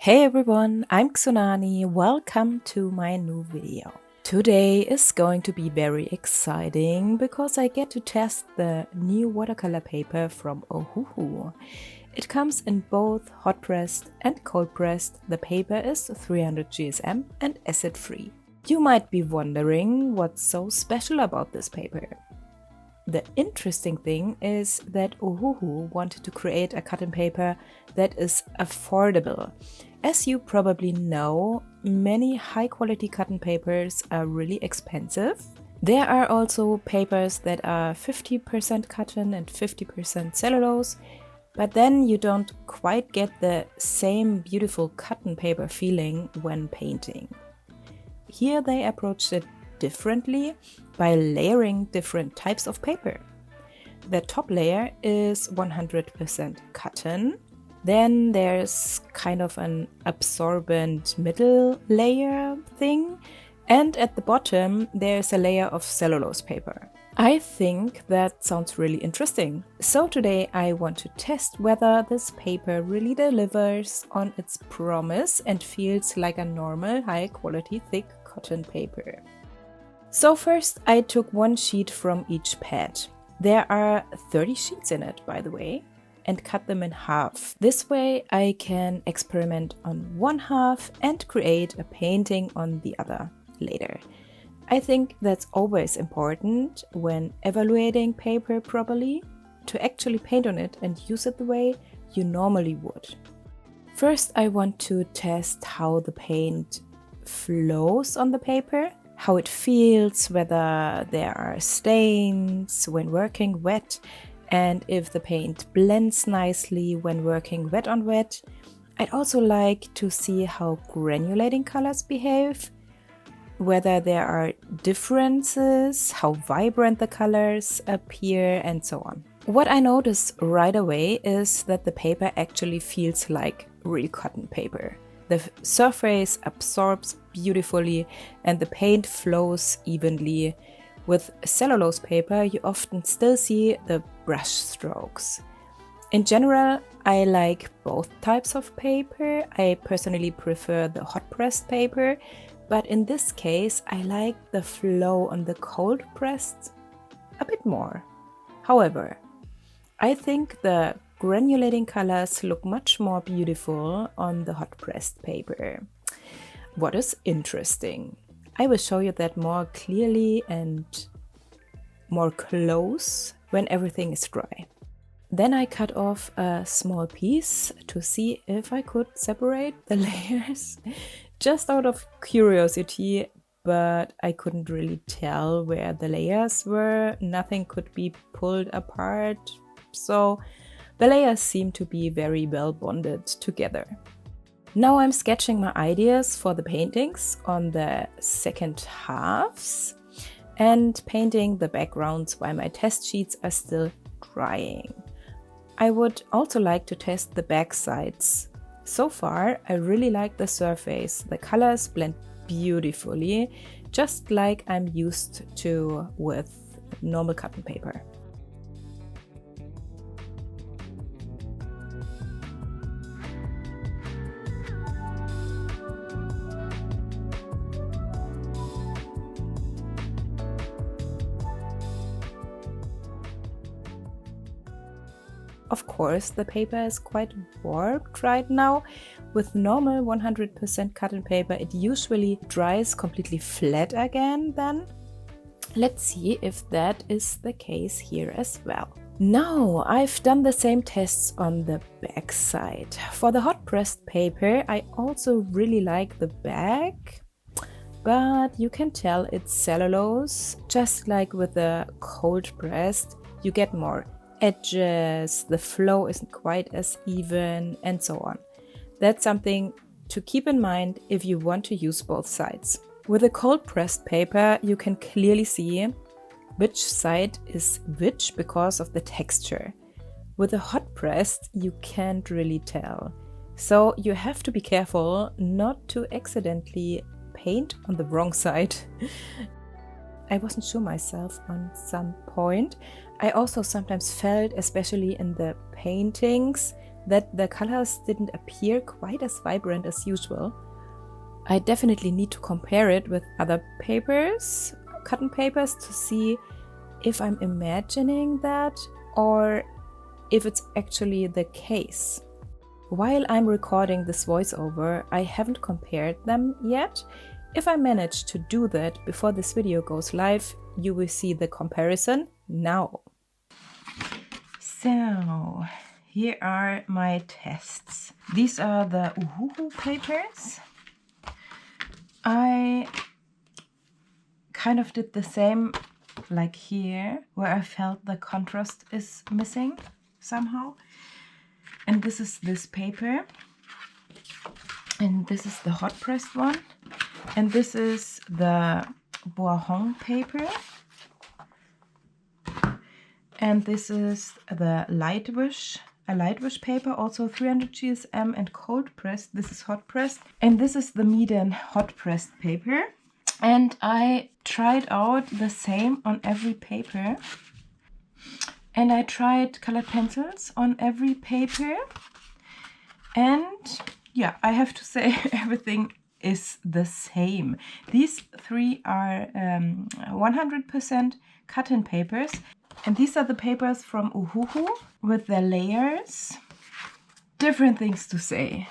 Hey everyone, I'm Tsunani. Welcome to my new video. Today is going to be very exciting because I get to test the new watercolor paper from Ohuhu. It comes in both hot pressed and cold pressed. The paper is 300 GSM and acid free. You might be wondering what's so special about this paper. The interesting thing is that Ohuhu wanted to create a cotton paper that is affordable. As you probably know, many high-quality cotton papers are really expensive. There are also papers that are 50% cotton and 50% cellulose, but then you don't quite get the same beautiful cotton paper feeling when painting. Here they approached it differently by layering different types of paper. The top layer is 100% cotton. Then there's kind of an absorbent middle layer thing. And at the bottom, there's a layer of cellulose paper. I think that sounds really interesting. So today I want to test whether this paper really delivers on its promise and feels like a normal, high-quality, thick cotton paper. So first I took one sheet from each pad. There are 30 sheets in it, by the way, and cut them in half. This way I can experiment on one half and create a painting on the other later. I think that's always important when evaluating paper properly, to actually paint on it and use it the way you normally would. First I want to test how the paint flows on the paper, how it feels, whether there are stains when working wet, and if the paint blends nicely when working wet on wet. I'd also like to see how granulating colors behave, whether there are differences, how vibrant the colors appear, and so on. What I notice right away is that the paper actually feels like real cotton paper. The surface absorbs beautifully and the paint flows evenly. With cellulose paper, you often still see the brush strokes. In general, I like both types of paper. I personally prefer the hot pressed paper, but in this case, I like the flow on the cold pressed a bit more. However, I think the granulating colors look much more beautiful on the hot pressed paper. What is interesting? I will show you that more clearly and more close when everything is dry. Then I cut off a small piece to see if I could separate the layers, just out of curiosity, but I couldn't really tell where the layers were. Nothing could be pulled apart, so the layers seem to be very well bonded together. Now I'm sketching my ideas for the paintings on the second halves and painting the backgrounds while my test sheets are still drying. I would also like to test the back sides. So far, I really like the surface. The colors blend beautifully, just like I'm used to with normal cotton paper. Of course, the paper is quite warped right now. With normal 100% cotton paper, it usually dries completely flat again then. Let's see if that is the case here as well. Now, I've done the same tests on the back side. For the hot pressed paper, I also really like the back, but you can tell it's cellulose. Just like with the cold pressed, you get more edges, the flow isn't quite as even, and so on. That's something to keep in mind if you want to use both sides. With a cold pressed paper, you can clearly see which side is which because of the texture. With a hot pressed, you can't really tell. So you have to be careful not to accidentally paint on the wrong side. I wasn't sure myself on some point. I also sometimes felt, especially in the paintings, that the colors didn't appear quite as vibrant as usual. I definitely need to compare it with other papers, cotton papers, to see if I'm imagining that or if it's actually the case. While I'm recording this voiceover, I haven't compared them yet. If I manage to do that before this video goes live, you will see the comparison now. So, here are my tests. These are the Ohuhu papers. I kind of did the same like here, where I felt the contrast is missing somehow. And this is this paper. And this is the hot pressed one. And this is the Boahong paper. And this is the Lightwish, a Lightwish paper, also 300 GSM and cold pressed. This is hot pressed. And this is the Medan hot pressed paper. And I tried out the same on every paper. And I tried colored pencils on every paper. And yeah, I have to say everything is the same. These three are 100% cotton papers. And these are the papers from Ohuhu with their layers. Different things to say.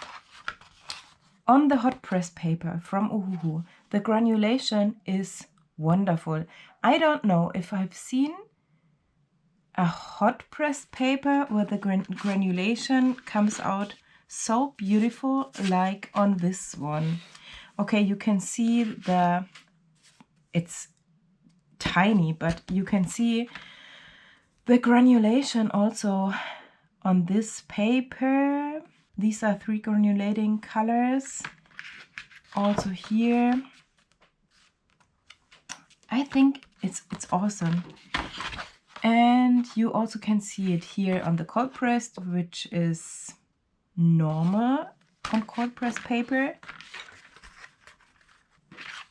On the hot press paper from Ohuhu, the granulation is wonderful. I don't know if I've seen a hot press paper where the granulation comes out so beautiful like on this one. Okay, you can see it's tiny, but you can see the granulation also on this paper. These are 3 granulating colors. Also here. I think it's awesome. And you also can see it here on the cold pressed, which is normal on cold pressed paper.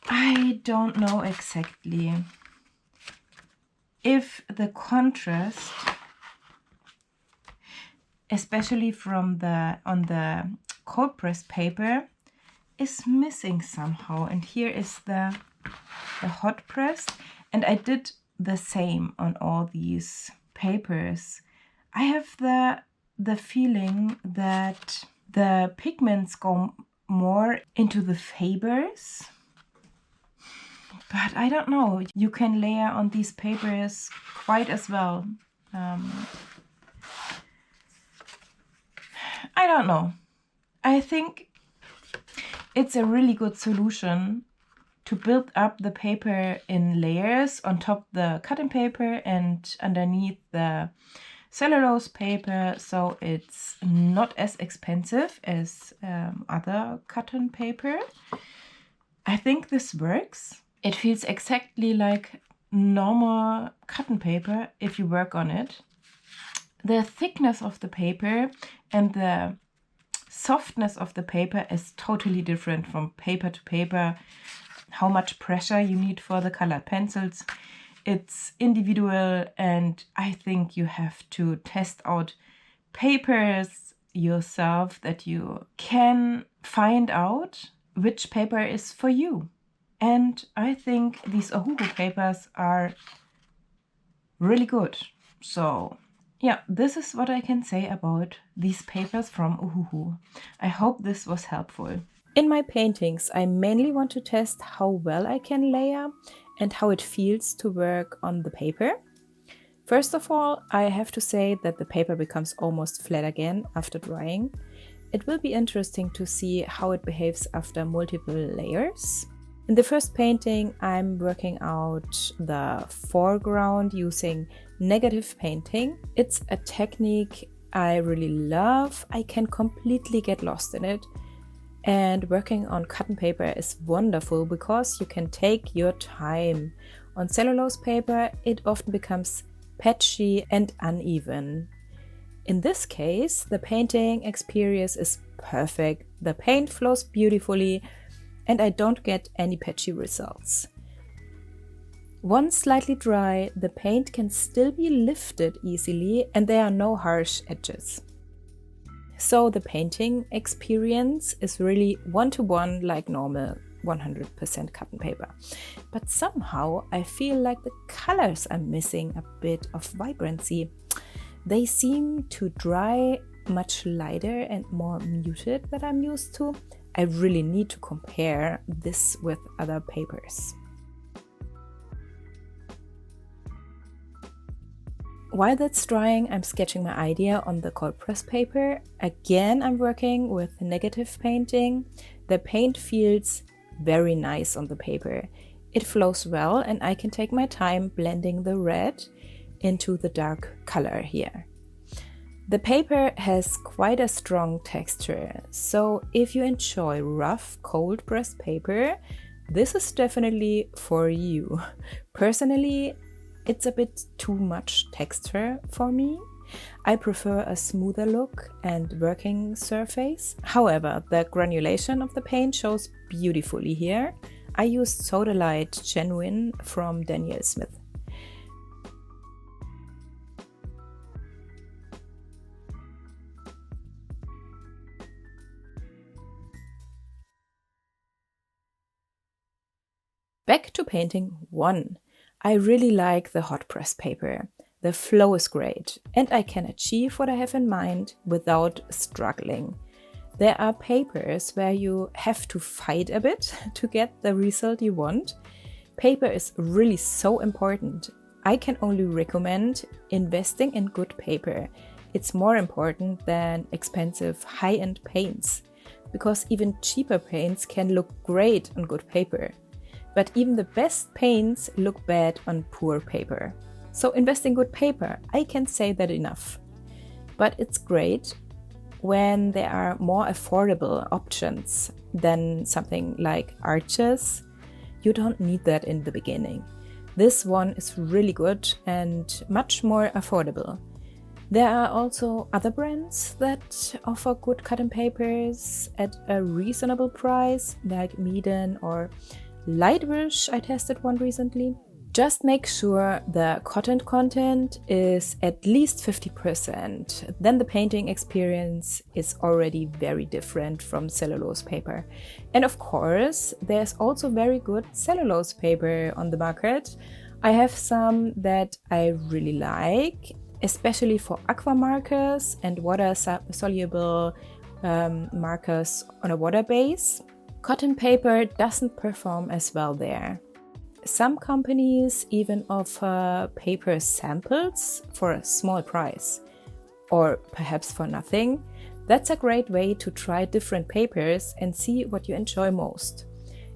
I don't know exactly if the contrast, especially from on the cold pressed paper, is missing somehow. And here is the hot pressed, and I did the same on all these papers. I have the feeling that the pigments go more into the fibers. But I don't know, you can layer on these papers quite as well. I don't know. I think it's a really good solution to build up the paper in layers on top the cotton paper and underneath the cellulose paper, so it's not as expensive as other cotton paper. I think this works. It feels exactly like normal cotton paper if you work on it. The thickness of the paper and the softness of the paper is totally different from paper to paper. How much pressure you need for the colored pencils, it's individual, and I think you have to test out papers yourself that you can find out which paper is for you. And I think these Ohuhu papers are really good. So yeah, this is what I can say about these papers from Ohuhu. I hope this was helpful. In my paintings, I mainly want to test how well I can layer and how it feels to work on the paper. First of all, I have to say that the paper becomes almost flat again after drying. It will be interesting to see how it behaves after multiple layers. In the first painting, I'm working out the foreground using negative painting. It's a technique I really love. I can completely get lost in it. And working on cotton paper is wonderful because you can take your time. On cellulose paper, it often becomes patchy and uneven. In this case, the painting experience is perfect. The paint flows beautifully and I don't get any patchy results. Once slightly dry, the paint can still be lifted easily and there are no harsh edges. So the painting experience is really one-to-one like normal 100% cotton paper. But somehow I feel like the colors are missing a bit of vibrancy. They seem to dry much lighter and more muted than I'm used to. I really need to compare this with other papers. While that's drying, I'm sketching my idea on the cold press paper. Again, I'm working with negative painting. The paint feels very nice on the paper. It flows well and I can take my time blending the red into the dark color here. The paper has quite a strong texture, so if you enjoy rough cold pressed paper, this is definitely for you. Personally, it's a bit too much texture for me. I prefer a smoother look and working surface. However, the granulation of the paint shows beautifully here. I used Sodalite Genuine from Daniel Smith. Back to painting 1. I really like the hot press paper. The flow is great and I can achieve what I have in mind without struggling. There are papers where you have to fight a bit to get the result you want. Paper is really so important. I can only recommend investing in good paper. It's more important than expensive high-end paints, because even cheaper paints can look great on good paper. But even the best paints look bad on poor paper. So invest in good paper, I can't say that enough. But it's great when there are more affordable options than something like Arches. You don't need that in the beginning. This one is really good and much more affordable. There are also other brands that offer good cotton papers at a reasonable price, like Meeden or Lightwish. I tested one recently. Just make sure the cotton content is at least 50%. Then the painting experience is already very different from cellulose paper. And of course, there's also very good cellulose paper on the market. I have some that I really like, especially for aqua markers and water-soluble markers on a water base. Cotton paper doesn't perform as well there. Some companies even offer paper samples for a small price, or perhaps for nothing. That's a great way to try different papers and see what you enjoy most.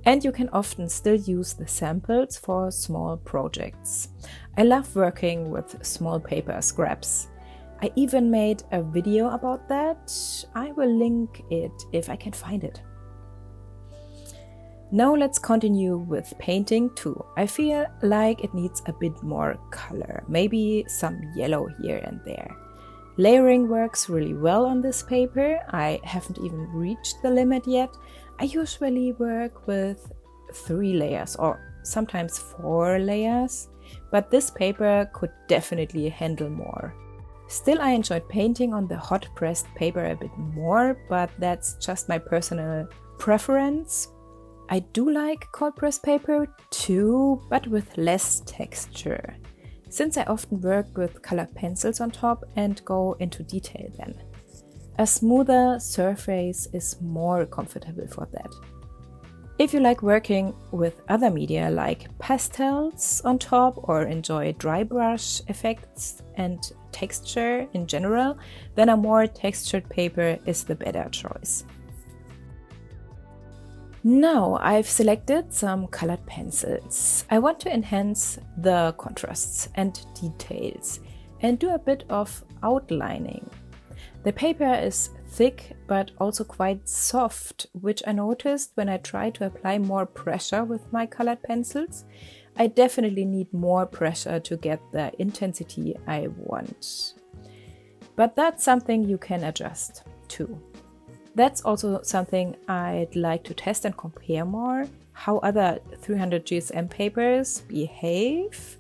And you can often still use the samples for small projects. I love working with small paper scraps. I even made a video about that. I will link it if I can find it. Now let's continue with painting 2. I feel like it needs a bit more color, maybe some yellow here and there. Layering works really well on this paper. I haven't even reached the limit yet. I usually work with 3 layers or sometimes 4 layers, but this paper could definitely handle more. Still, I enjoyed painting on the hot pressed paper a bit more, but that's just my personal preference. I do like cold pressed paper too, but with less texture, since I often work with colored pencils on top and go into detail then. A smoother surface is more comfortable for that. If you like working with other media like pastels on top or enjoy dry brush effects and texture in general, then a more textured paper is the better choice. Now I've selected some colored pencils. I want to enhance the contrasts and details and do a bit of outlining. The paper is thick but also quite soft, which I noticed when I tried to apply more pressure with my colored pencils. I definitely need more pressure to get the intensity I want. But that's something you can adjust too. That's also something I'd like to test and compare more, how other 300 GSM papers behave.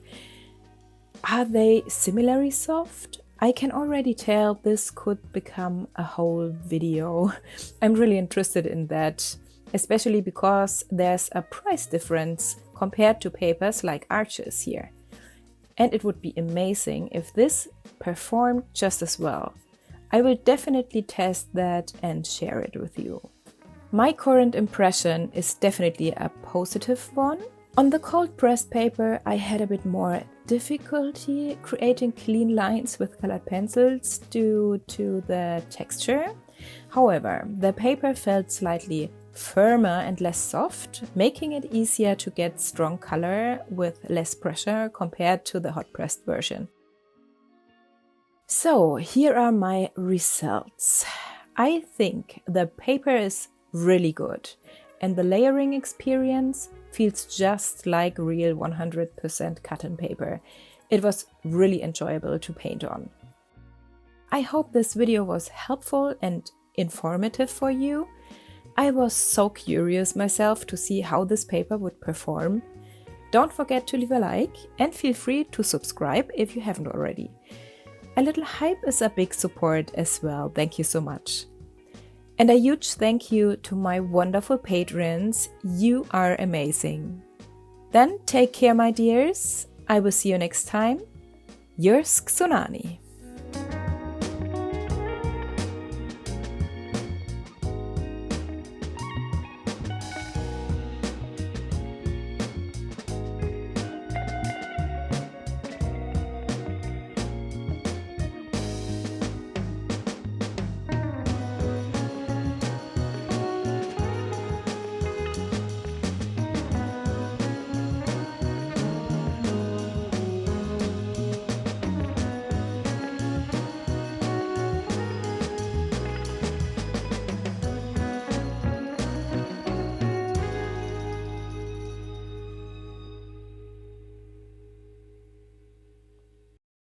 Are they similarly soft? I can already tell this could become a whole video. I'm really interested in that, especially because there's a price difference compared to papers like Arches here. And it would be amazing if this performed just as well. I will definitely test that and share it with you. My current impression is definitely a positive one. On the cold pressed paper, I had a bit more difficulty creating clean lines with colored pencils due to the texture. However, the paper felt slightly firmer and less soft, making it easier to get strong color with less pressure compared to the hot pressed version. So here are my results. I think the paper is really good and the layering experience feels just like real 100% cotton paper. It was really enjoyable to paint on. I hope this video was helpful and informative for you. I was so curious myself to see how this paper would perform. Don't forget to leave a like and feel free to subscribe if you haven't already. A little hype is a big support as well. Thank you so much. And a huge thank you to my wonderful patrons. You are amazing. Then take care, my dears. I will see you next time. Yours, Xunani.